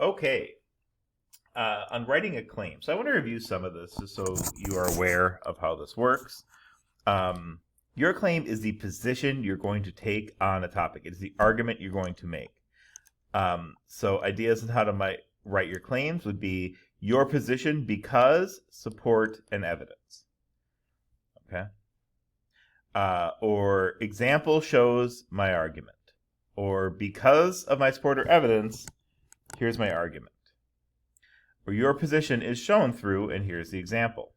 Okay. On writing a claim. So I want to review some of this just so you are aware of how this works. Um, your claim is the position you're going to take on a topic. It is the argument you're going to make. So ideas on how to write your claims would be your position because support and evidence. Okay. Or example shows my argument. Or because of my support or evidence, here's my argument. Or your position is shown through, and here's the example.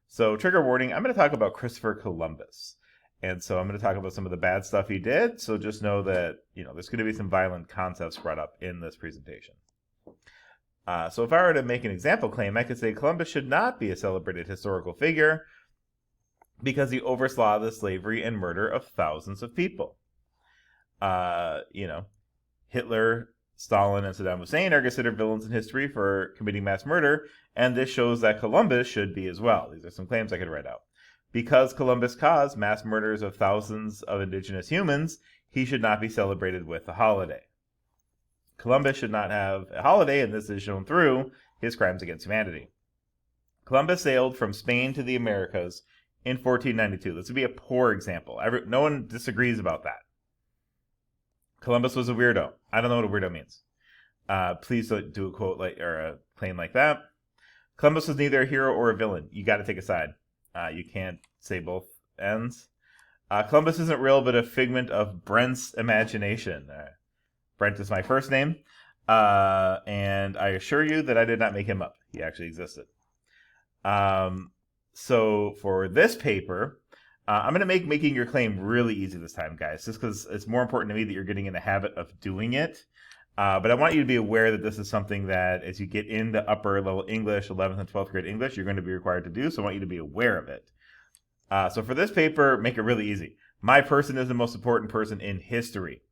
So trigger warning, I'm going to talk about Christopher Columbus. And so I'm going to talk about some of the bad stuff he did. So just know that, there's going to be some violent concepts brought up in this presentation. So if I were to make an example claim, I could say Columbus should not be a celebrated historical figure because he oversaw the slavery and murder of thousands of people. Hitler, Stalin, and Saddam Hussein are considered villains in history for committing mass murder, and this shows that Columbus should be as well. These are some claims I could write out. Because Columbus caused mass murders of thousands of indigenous humans, he should not be celebrated with a holiday. Columbus should not have a holiday, and this is shown through his crimes against humanity. Columbus sailed from Spain to the Americas in 1492. This would be a poor example. No one disagrees about that. Columbus was a weirdo. I don't know what a weirdo means. Please don't do a quote or a claim like that. Columbus was neither a hero or a villain. You got to take a side. You can't say both ends. Columbus isn't real, but a figment of Brent's imagination. Brent is my first name, and I assure you that I did not make him up. He actually existed. So for this paper, I'm going to make making your claim really easy this time, guys, just because it's more important to me that you're getting in the habit of doing it. But I want you to be aware that this is something that as you get into upper level English, 11th and 12th grade English, you're going to be required to do. So I want you to be aware of it. So for this paper, make it really easy. My person is the most important person in history.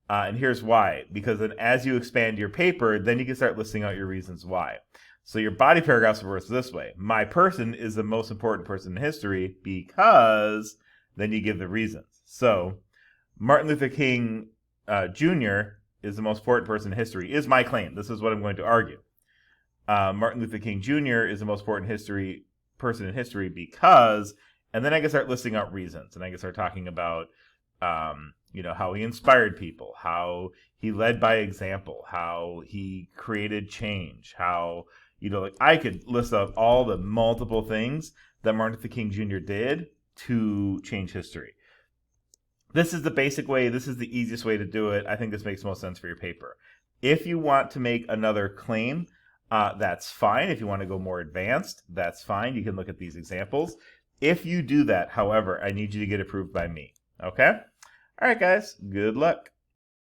And here's why. Because then as you expand your paper, then you can start listing out your reasons why. So your body paragraphs are worth this way. My person is the most important person in history because then you give the reasons. So Martin Luther King Jr. is the most important person in history is my claim. This is what I'm going to argue. Martin Luther King Jr. is the most important person in history because, and then I can start listing out reasons. And I can start talking about, how he inspired people, how he led by example, how he created change, how, I could list out all the multiple things that Martin Luther King Jr. did to change history. This is the basic way. This is the easiest way to do it. I think this makes most sense for your paper. If you want to make another claim, that's fine. If you want to go more advanced, that's fine. You can look at these examples. If you do that, however, I need you to get approved by me. Okay? All right, guys. Good luck.